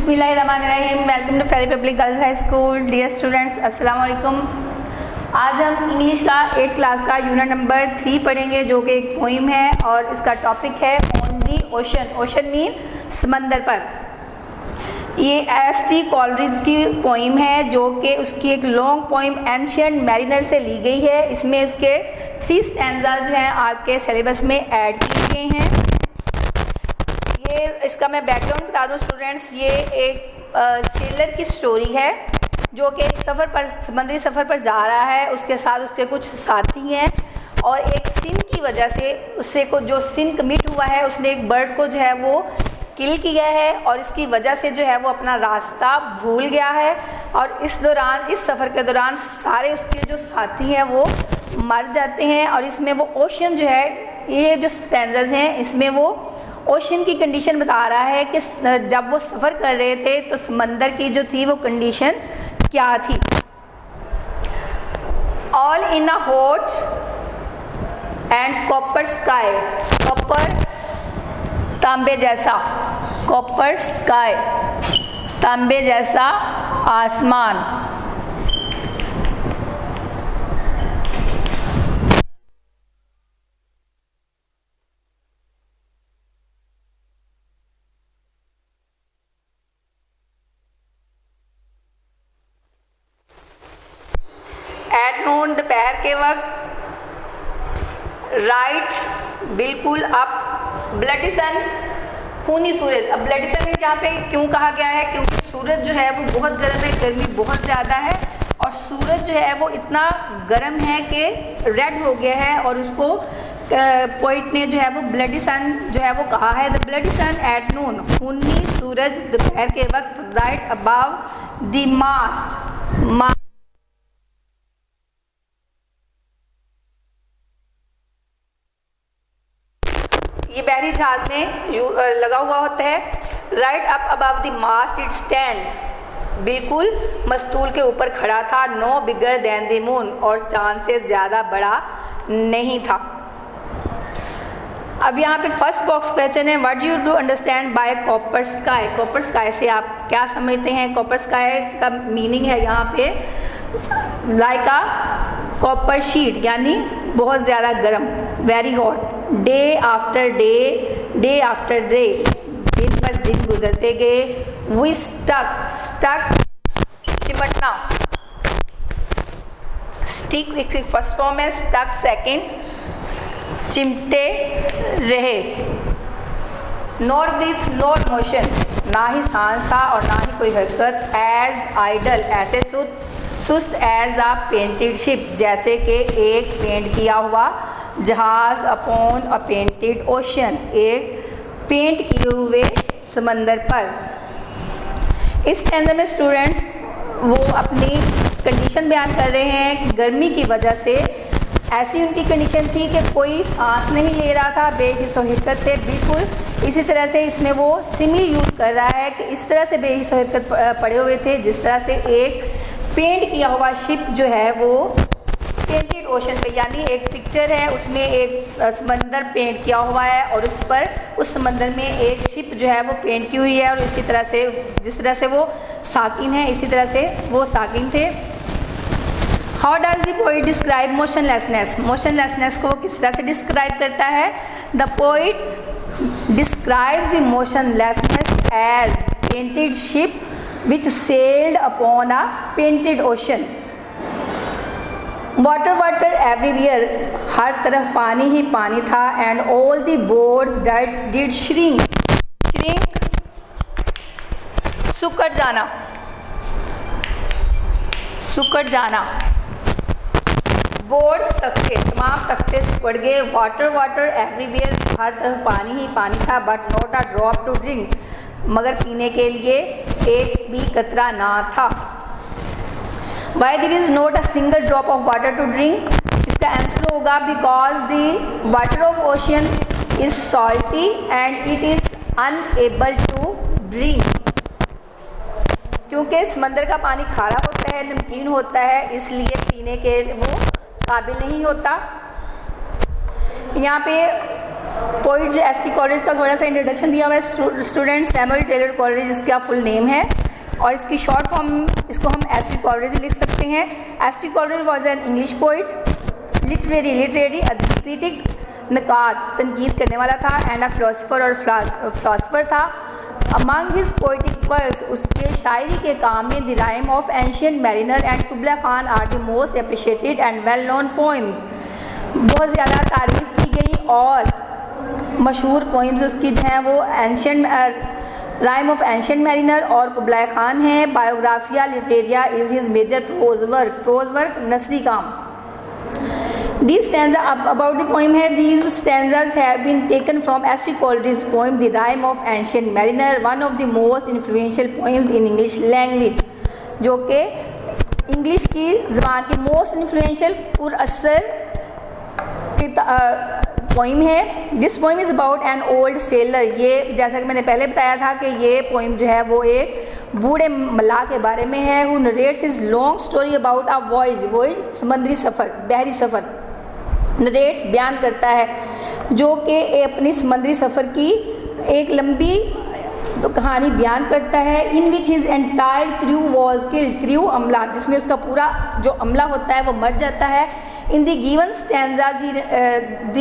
बिस्मिल्लाहिर्रहमानिर्रहीम। Welcome to Ferry public girls high school. Dear students, अस्सलाम वालेकुम। आज हम इंग्लिश का 8th क्लास का यूनिट नंबर 3 पढ़ेंगे, जो कि एक पोइम है और इसका टॉपिक है on the ocean. Ocean mean समंदर पर। ये एस.टी. कॉलरिज की पोइम है, जो कि उसकी एक लॉन्ग पोइम एंशिएंट मैरिनर से ली गई है। इसमें उसके 3 स्टैंजा जो हैं आपके सिलेबस में ऐड किए गए हैं। ये इसका मैं बैकग्राउंड बता दूं स्टूडेंट्स, ये एक सेलर की स्टोरी है जो कि सफ़र पर, समुद्री सफ़र पर जा रहा है। उसके साथ उसके कुछ साथी हैं और एक सिन की वजह से उससे को जो सिन कमिट हुआ है, उसने एक बर्ड को जो है वो किल किया है और इसकी वजह से जो है वो अपना रास्ता भूल गया है। और इस दौरान, इस सफ़र के दौरान सारे उसके जो साथी हैं वो मर जाते हैं। और इसमें वो ओशन जो है, ये जो स्टैंजर्स हैं, इसमें वो ओशन की कंडीशन बता रहा है कि जब वो सफ़र कर रहे थे तो समंदर की जो थी वो कंडीशन क्या थी। All in a hot and copper sky, copper तांबे जैसा, कॉपर स्काई तांबे जैसा आसमान। एट नून, दोपहर के वक्त, राइट बिल्कुल अप, ब्लडी सन, खूनी सूरज। अब ब्लडी सन यहाँ पे क्यों कहा गया है? क्योंकि सूरज जो है वो बहुत गर्म है, गर्मी बहुत ज़्यादा है और सूरज जो है वो इतना गर्म है कि रेड हो गया है और उसको पोइट ने जो है वो ब्लडी सन जो है वो कहा है। The bloody sun at noon, खूनी सूरज दोपहर के वक्त, राइट अबाव द मास्ट, ये बहरी जहाज में लगा हुआ होता है। Right up above the mast it stand, बिल्कुल मस्तूल के ऊपर खड़ा था। No bigger than the moon, और चांद से ज़्यादा बड़ा नहीं था। अब यहाँ पे फर्स्ट बॉक्स क्वेश्चन है, what you do understand by copper sky. Copper sky से आप क्या समझते हैं? कॉपर स्काई का मीनिंग है यहाँ पे लाइक अ कॉपर शीट, यानी बहुत ज़्यादा गर्म, very hot. Day after day, day after day, दिन पर दिन गुजरते गए। वी स्टक, स्टक चिपटना, स्टिक इसकी फर्स्ट फॉर्म है, स्टक सेकंड, चिमटे रहे। नॉर ब्रीथ नॉर मोशन, ना ही सांस था और ना ही कोई हरकत। एज आइडल, ऐसे सुस्त। एज अ पेंटेड शिप, जैसे कि एक पेंट किया हुआ जहाज। अपॉन अ पेंटेड ओशन, एक पेंट किए हुए समंदर पर। इस स्टैंजा में स्टूडेंट्स वो अपनी कंडीशन बयान कर रहे हैं कि गर्मी की वजह से ऐसी उनकी कंडीशन थी कि कोई सांस नहीं ले रहा था, बेहिस हरकत थे बिल्कुल। इसी तरह से इसमें वो सिमिल यूज कर रहा है कि इस तरह से बेहिस हरकत पड़े हुए थे जिस तरह से एक पेंट किया हुआ शिप जो है वो पेंटेड ओशन पे, यानी एक पिक्चर है उसमें एक समंदर पेंट किया हुआ है और उस पर, उस समंदर में एक शिप जो है वो पेंट की हुई है। और इसी तरह से जिस तरह से वो साकिन है, इसी तरह से वो साकिन थे। How does the poet describe motionlessness. Motionlessness को वो किस तरह से डिस्क्राइब करता है? The poet describes the motionlessness as painted ship which sailed upon a painted ocean. Water, water everywhere, हर तरफ पानी ही पानी था। And all the boats did shrink, shrink सुकड़ जाना, सुकड़ जाना। बोर्ड्स, तख्ते, तमाम तख्ते सिकुड़ गए। वाटर वाटर एवरीवेयर, हर तरफ पानी ही पानी था। But not a drop to drink, मगर पीने के लिए एक भी कतरा ना था। Why there is not a single drop of water to drink, इसका आंसर होगा because the water of ocean is salty and it is unable to drink. क्योंकि समंदर का पानी खारा होता है, नमकीन होता है, इसलिए पीने के वो काबिल नहीं होता। यहाँ पे पोइट जो एस टी कॉलेज का थोड़ा सा इंट्रोडक्शन दिया हुआ है स्टूडेंट, सैमुअल टेलर कॉलेज इसका फुल नेम है और इसकी शॉर्ट फॉर्म इसको हम एस टी कॉलेज लिख सकते हैं। S T Coleridge was an English poet, literary अदबी क्रिटिक, नकाद तनकीद करने वाला था, एंड अ फिलोसोफर और फिलोसोफर था। अमंग हिज पोइटिक वर्क्स उसके शायरी के काम में the rhyme of ancient mariner and Kubla Khan are the most appreciated and well known poems. बहुत ज़्यादा तारीफ़ की गई और मशहूर पोइम्स उसकी जो हैं वो ancient rime of ancient mariner और कुबला खान है। Biographia Literaria is his major prose work नसरी काम। These stanza about the poem है, these stanzas have been taken from S.T. Coleridge's poem The Rime of Ancient Mariner, one of the most influential poems in English language, जो कि English की ज़बान की most influential पुरअसर poem है। This poem is about an old seller. ये जैसा कि मैंने पहले बताया था कि ये पोइम जो है वो एक बूढ़े मल्लाह के बारे में है। Who narrates his long story about a voyage समंदरी सफ़र, बहरी सफ़र। नरेट्स बयान करता है जो कि अपनी समंदरी सफ़र की एक लंबी कहानी बयान करता है। In which his entire crew was killed, crew अमला जिसमें उसका पूरा जो अमला होता है वो मर जाता है। In the given stanzas the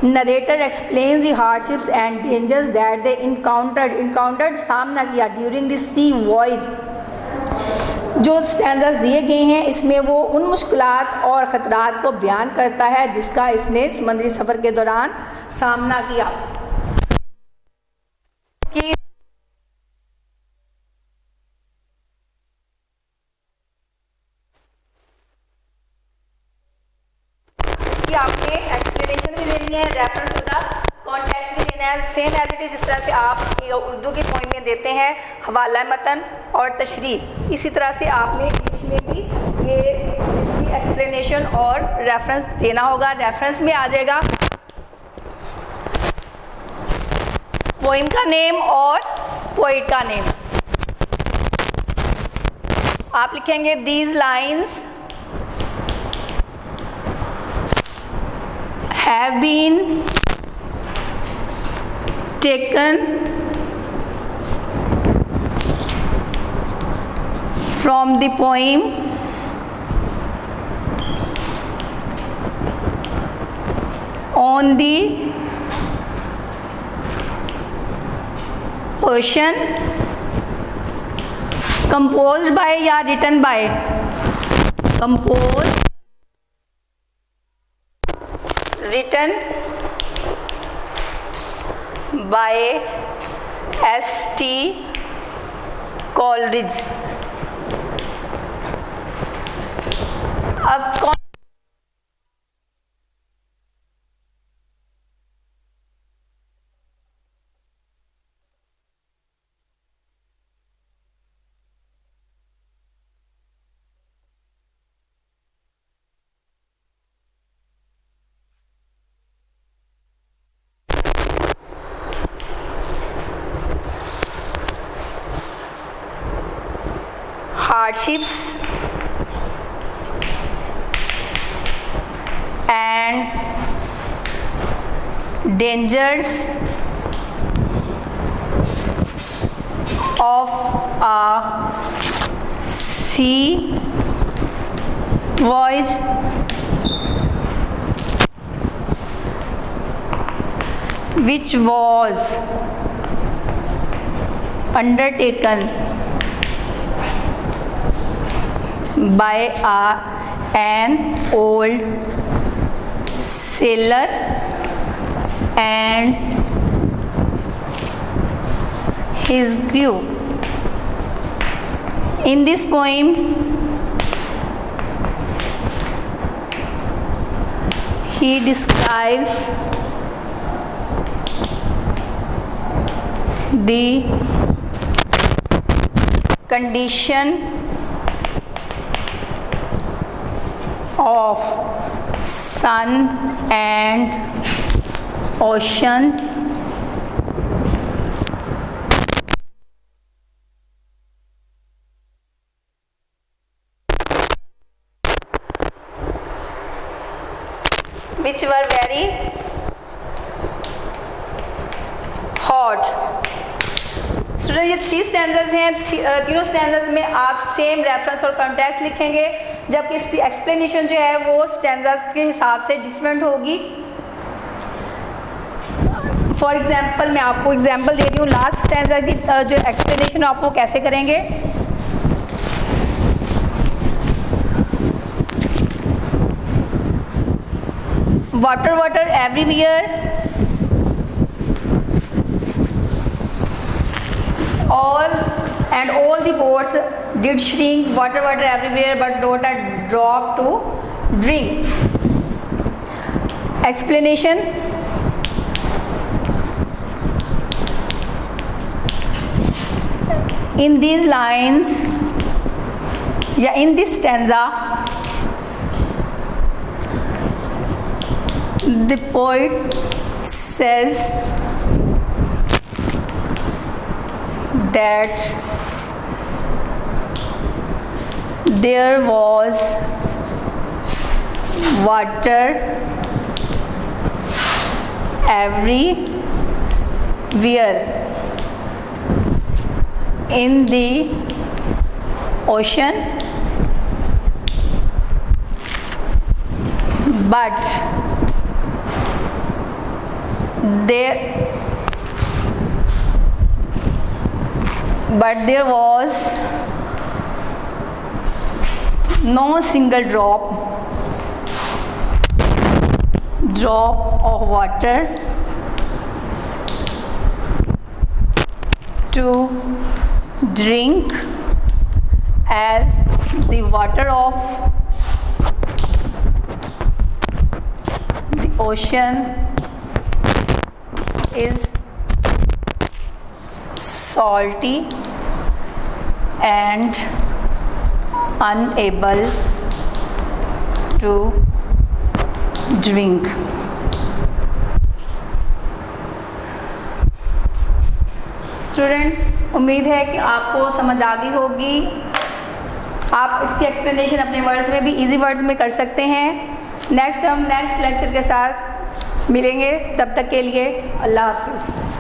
narrator explains the hardships and dangers that they encountered सामना किया ड्यूरिंग द सी वॉयज। जो स्टैंजास दिए गए हैं इसमें वो उन मुश्किलात और ख़तरात को बयान करता है जिसका इसने समुद्री सफ़र के दौरान सामना किया। इसकी आपने एक्सप्लेनेशन भी देनी है, रेफरेंस टू द कॉन्टेक्स्ट भी देना है, सेम एज इट इज जिस तरह से आप उर्दू की पोइम में देते हैं हवाला मतन और तशरीह, इसी तरह से आपने इंग्लिश में भी ये इसकी एक्सप्लेनेशन और रेफरेंस देना होगा। रेफरेंस में आ जाएगा पोइम का नेम और पोइट का नेम। आप लिखेंगे these lines have been taken from the poem on the ocean, composed by या written by, composed, written by S.T. Coleridge। अब कौन hardships and dangers of a sea voyage which was undertaken by an old sailor and his crew. In this poem, he describes the condition of sun and ocean which were very hot. Student ये 3 standards हैं, तीनों standards में आप same reference और context लिखेंगे, जबकि इसकी explanation जो है वो स्टैंडर्स के हिसाब से डिफरेंट होगी। फॉर एग्जांपल मैं आपको एग्जांपल दे रही हूँ, लास्ट स्टैंडर्स की जो एक्सप्लेनेशन आप वो कैसे करेंगे। Water water everywhere, all the boats did shrink, water everywhere but not a drop to drink. Explanation. In these lines, in this stanza, the poet says that there was water everywhere in the ocean, but there was no single drop of water to drink, as the water of the ocean is salty and unable to drink. Students, उम्मीद है कि आपको समझ आ गई होगी। आप इसकी explanation अपने वर्ड्स में भी इजी वर्ड्स में कर सकते हैं। नेक्स्ट लेक्चर के साथ मिलेंगे, तब तक के लिए अल्लाह हाफिज़।